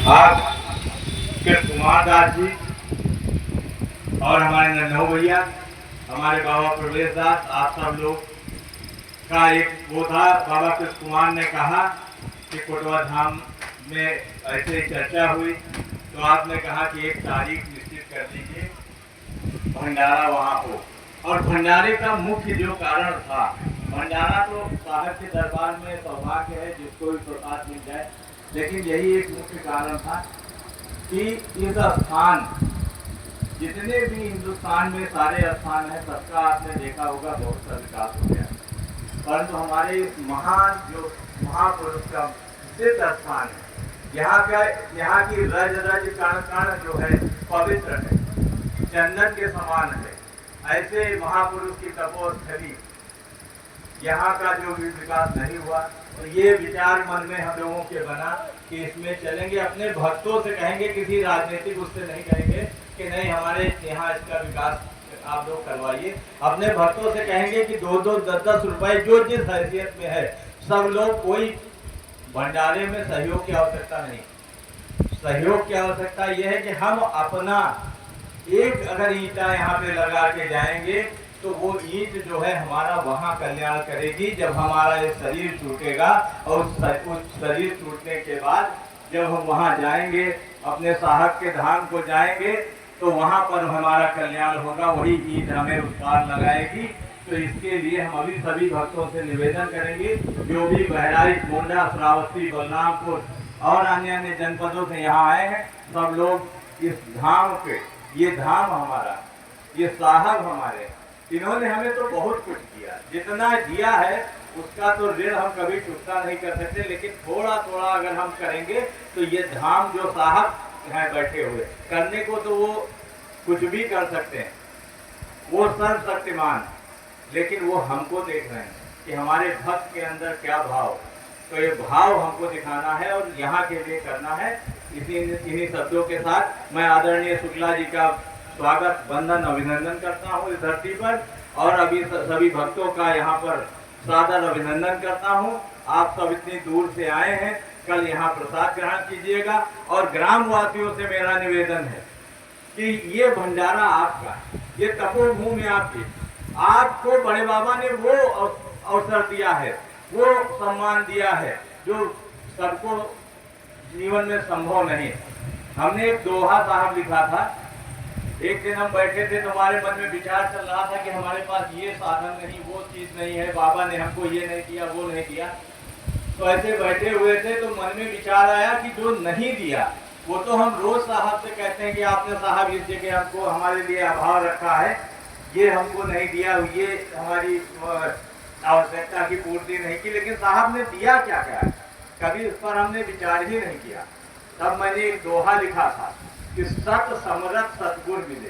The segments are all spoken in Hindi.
आज कृष्ण कुमार दास जी और हमारे नन्हू भैया, हमारे बाबा प्रवेश दास, आप सब लोग का एक वो था। बाबा कृष्ण कुमार ने कहा कि कोटवा धाम में ऐसे ही चर्चा हुई तो आपने कहा कि एक तारीख निश्चित कर दीजिए, भंडारा वहाँ हो। और भंडारे का मुख्य जो कारण था, भंडारा तो साहब के दरबार में सौभाग्य है जिसको भी प्रसाद मिल जाए, लेकिन यही एक मुख्य कारण था कि इस स्थान, जितने भी हिंदुस्तान में सारे स्थान हैं, सबका आपने देखा होगा बहुत सा विकास हो गया, परंतु हमारे इस महान जो महापुरुष का सिद्ध स्थान है, यहाँ की रज रज कण कण जो है पवित्र है, चंदन के समान है। ऐसे महापुरुष की तपोस्थली, यहाँ का जो भी विकास नहीं हुआ, तो ये विचार मन में हम लोगों के बना कि इसमें चलेंगे। अपने भक्तों से कहेंगे, किसी राजनीतिक उससे नहीं कहेंगे कि नहीं हमारे यहाँ इसका विकास आप लोग करवाइए। अपने भक्तों से कहेंगे कि 2-2, 10-10 रुपए जो जिस हैसियत में है, सब लोग, कोई भंडारे में सहयोग की आवश्यकता नहीं। सहयोग की आवश्यकता यह है कि हम अपना एक अगर ईंटा यहाँ पे लगा के जाएंगे तो वो ईंट जो है हमारा वहाँ कल्याण करेगी। जब हमारा ये शरीर टूटेगा और उस शरीर टूटने के बाद जब हम वहाँ जाएंगे, अपने साहब के धाम को जाएंगे, तो वहाँ पर हमारा कल्याण होगा, वही ईंट हमें उस पार लगाएगी। तो इसके लिए हम अभी सभी भक्तों से निवेदन करेंगे, जो भी बहराइच, गोंडा, श्रावस्ती, बलरामपुर और अन्य अन्य जनपदों से यहाँ आए हैं, सब लोग इस धाम पे, ये धाम हमारा, ये साहब हमारे, इन्होंने हमें तो बहुत कुछ दिया, जितना दिया है उसका तो ऋण हम कभी चुकता नहीं कर सकते, लेकिन थोड़ा थोड़ा अगर हम करेंगे तो ये धाम जो साहब हैं बैठे हुए, करने को तो वो कुछ भी कर सकते हैं, वो सर्वशक्तिमान, लेकिन वो हमको देख रहे हैं कि हमारे भक्त के अंदर क्या भाव, तो ये भाव हमको दिखाना है और यहाँ के लिए करना है। इन्हीं शब्दों के साथ मैं आदरणीय शुक्ला जी का स्वागत, वंदन, अभिनंदन करता हूँ इस धरती पर, और अभी सभी भक्तों का यहाँ पर सादर अभिनंदन करता हूँ। आप सब इतनी दूर से आए हैं, कल यहाँ प्रसाद ग्रहण कीजिएगा। और ग्रामवासियों से मेरा निवेदन है कि ये भंडारा आपका, ये तपोभूमि आपकी, आपको बड़े बाबा ने वो अवसर दिया है, वो सम्मान दिया है जो सबको जीवन में संभव नहीं। हमने एक दोहा साहब लिखा था, एक दिन हम बैठे थे तो हमारे मन में विचार चल रहा था कि हमारे पास ये साधन नहीं, वो चीज नहीं है, बाबा ने हमको ये नहीं दिया, वो नहीं दिया। तो ऐसे बैठे हुए थे तो मन में विचार आया कि जो नहीं दिया वो तो हम रोज साहब से कहते हैं कि आपने साहब इस जगह हमको, हमारे लिए अभाव रखा है, ये हमको नहीं दिया, ये हमारी आवश्यकता की पूर्ति नहीं की, लेकिन साहब ने दिया क्या क्या, कभी उस पर हमने विचार ही नहीं किया। तब मैंने एक दोहा लिखा था कि सत समरथ सतगुर मिले।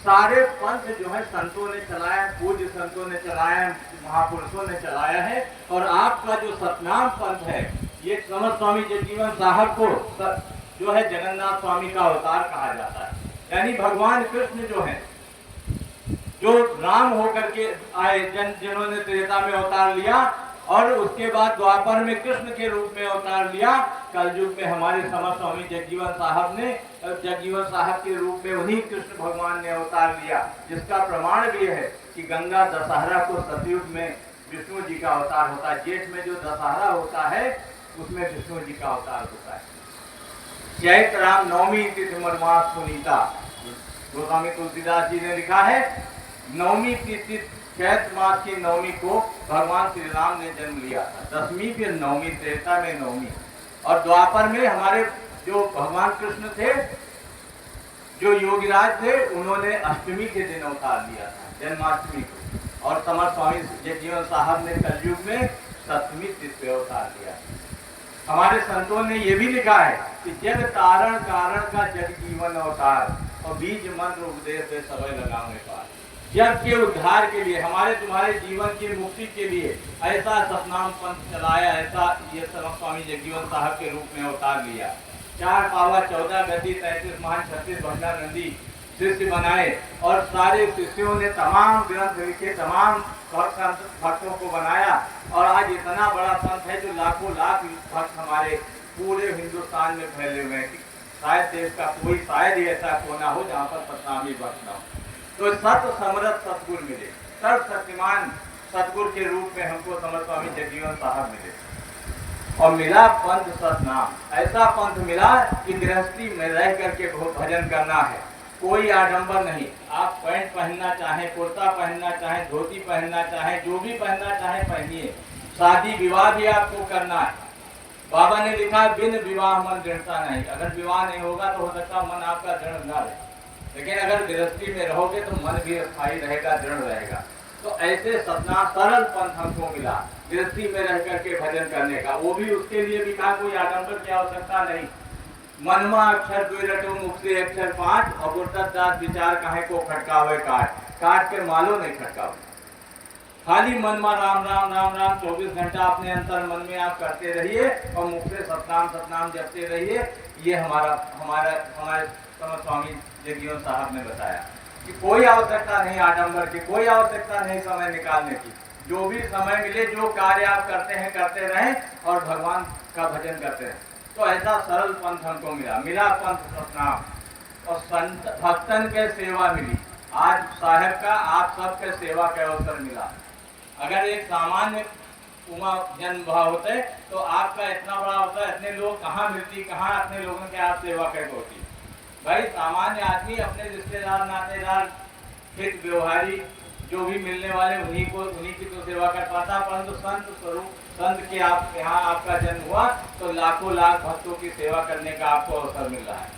सारे पंथ जो है संतों ने चलाया है, पूज्य संतों ने चलाया है, महापुरुषों ने चलाया है, और आपका जो सतनाम पंथ है, ये समर स्वामी जगजीवन साहब को जो है जगन्नाथ स्वामी का अवतार कहा जाता है। यानी भगवान कृष्ण जो है, जो राम होकर के आए, जिन्होंने त्रेता में अवतार लिया और उसके बाद द्वापर में कृष्ण के रूप में अवतार लिया, कलयुग में हमारे समर स्वामी जगजीवन साहब ने, जगजीवन साहब के रूप में उन्हीं कृष्ण भगवान ने अवतार लिया, जिसका प्रमाण भी है कि गंगा दशहरा को सतयुग में विष्णु जी का अवतार होता है, जेठ में जो दशहरा होता है उसमें विष्णु जी का अवतार होता है। चैत्र राम नवमी तिथि मरमास पुनीता, गोस्वामी तुलसीदास जी ने लिखा है, नवमी तिथि चैत्र मास की नवमी को भगवान श्री राम ने जन्म लिया था, दसवीं फिर नवमी, त्रेता में नवमी, और द्वापर में हमारे जो भगवान कृष्ण थे, जो योगीराज थे, उन्होंने अष्टमी के दिन अवतार लिया था, जन्माष्टमी को, और समर स्वामी जगजीवन साहब ने कलयुग में सप्तमी तिथि अवतार लिया। हमारे संतों ने ये भी लिखा है कि जग तारण कारण का जग जीवन अवतार, और बीज मंत्र उपदेश से समय लगाने का, जग के उद्धार के लिए, हमारे तुम्हारे जीवन की मुक्ति के लिए ऐसा सतनाम पंथ चलाया, ऐसा ये समर स्वामी जगजीवन साहब के रूप में अवतार लिया। 4 पावा 14 गति 33 महान 36 भंडा नंदी शिष्य बनाए, और सारे शिष्यों ने तमाम ग्रंथ लिखे, तमाम भक्तों को बनाया, और आज इतना बड़ा पंथ है जो लाखों लाख भक्त हमारे पूरे हिंदुस्तान में फैले हुए हैं कि शायद देश का कोई शायद ही ऐसा कोना हो जहाँ पर सतनामी बख्श ना हो। तो सत समरथ सतगुरु मिले, सर्वशक्तिमान सतगुरु के रूप में हमको समर्थ स्वामी जगजीवन साहब मिले और मिला पंथ सतनाम। ऐसा पंथ मिला कि गृहस्थी में रह करके भजन करना है, कोई आडंबर नहीं। आप पैंट पहनना चाहें, कुर्ता पहनना चाहें, धोती पहनना चाहें, जो भी पहनना चाहें पहनिए। शादी विवाह भी आपको करना है। बाबा ने लिखा बिन विवाह मन दृढ़ता नहीं। अगर विवाह नहीं होगा तो हो सकता मन आपका दृढ़ न रहे, लेकिन अगर गृहस्थी में रहोगे तो मन भी स्थायी रहेगा, दृढ़ रहेगा। तो ऐसे सतना सरल पंथ हमको मिला गृहस्थी में रह करके भजन करने का। वो भी उसके लिए भी कहा कोई आडंबर की आवश्यकता नहीं। मनमा अक्षर दुई रटो मुख से अक्षर 5 और गुरतत दास विचार काहे को खटकावे काट, काट के मालो नहीं खटकावे। खाली मनमा राम राम राम राम 24 घंटा अपने अंतर मन में आप करते रहिए और मुख से सतनाम सतनाम जपते रहिए। ये हमारे समर्थ स्वामी जगजीवन साहब ने बताया कि कोई आवश्यकता नहीं आडंबर की, कोई आवश्यकता नहीं समय निकालने की। जो भी समय मिले, जो कार्य आप करते हैं करते रहें और भगवान का भजन करते रहें। तो ऐसा सरल पंथ हमको मिला पंथ सतनाम और संत भक्तन के सेवा मिली। आज साहब का आप सबके सेवा का अवसर मिला। अगर एक सामान्य उमा जन्म भाव होते तो आपका इतना बड़ा होता, इतने लोग कहाँ मिलती, कहाँ इतने लोगों के आप सेवा कैसे होती। भाई सामान्य आदमी अपने रिश्तेदार नातेदार हित व्यवहारी जो भी मिलने वाले उन्हीं की तो सेवा कर पाता, परंतु संत स्वरूप संत के आप यहाँ आपका जन्म हुआ तो लाखों लाख भक्तों की सेवा करने का आपको अवसर मिल रहा है।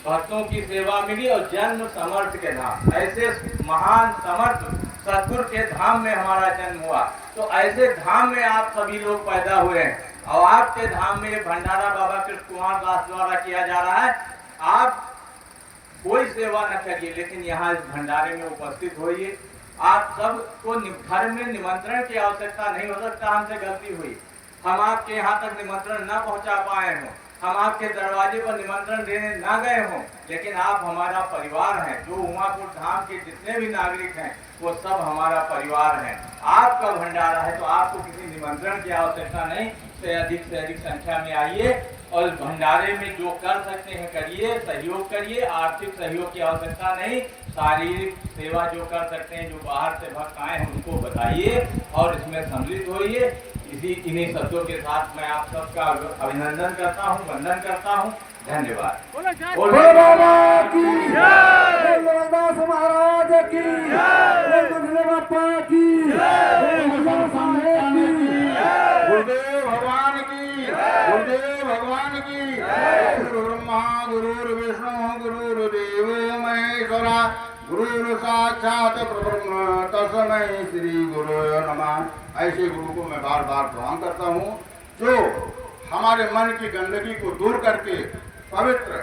भक्तों की सेवा मिली और जन्म समर्थ के धाम, ऐसे महान समर्थ सतगुरु के धाम में हमारा जन्म हुआ। तो ऐसे धाम में आप सभी लोग पैदा हुए हैं और आपके धाम में भंडारा बाबा कृष्ण कुमार दास द्वारा किया जा रहा है। आप कोई सेवा न करिए, लेकिन यहाँ इस भंडारे में उपस्थित होइए। आप सबको घर में निमंत्रण की आवश्यकता नहीं, हो सकता हमसे गलती हुई, हम आपके यहाँ तक निमंत्रण न पहुँचा पाए हों, हम आपके दरवाजे पर निमंत्रण देने ना गए हों, लेकिन आप हमारा परिवार हैं। जो उमापुर धाम के जितने भी नागरिक हैं वो सब हमारा परिवार हैं। आपका भंडारा है तो आपको किसी निमंत्रण की आवश्यकता नहीं। से अधिक संख्या में आइए और भंडारे में जो कर सकते हैं करिए, सहयोग करिए। आर्थिक सहयोग की आवश्यकता नहीं, शारीरिक सेवा जो कर सकते हैं, जो बाहर से भक्त आए हैं उनको बताइए और इसमें सम्मिलित होइए। इन्हीं शब्दों के साथ मैं आप सबका अभिनंदन करता हूँ, वंदन करता हूँ। धन्यवाद। बोलो बाबा की जय, रविदास महाराज की जय, बापा की जय, गुरुदेव भगवान की, गुरुदेव भगवान की। गुरु ब्रह्मा गुरु विष्णु गुरुदेवो महेश्वरा, गुरु साक्षात परब्रह्म तस्मै श्री गुरु नमः। ऐसे गुरु को मैं बार बार प्रणाम करता हूँ जो हमारे मन की गंदगी को दूर करके पवित्र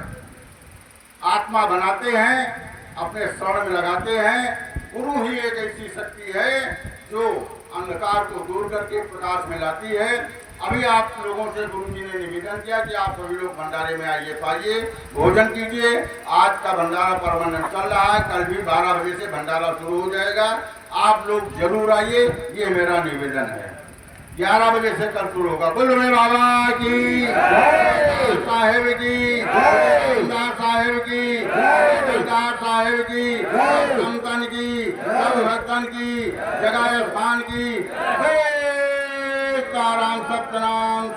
आत्मा बनाते हैं, अपने शरण में लगाते हैं। गुरु ही एक ऐसी शक्ति है जो अंधकार को दूर करके प्रकाश में लाती है। अभी आप लोगों से गुरु जी ने निवेदन किया कि आप सभी लोग भंडारे में आइए, पाइए, भोजन कीजिए। आज का भंडारा परमानेंट चल रहा है, कल भी 12 बजे से भंडारा शुरू हो जाएगा। आप लोग जरूर आइए, ये मेरा निवेदन है। 11 बजे से कल शुरू होगा। बोलो मेरे बाबा की साहेब की, साहेब की, साहेब की, संतन की, सब भक्तन की, जगह स्थान की। राम सत्यनाम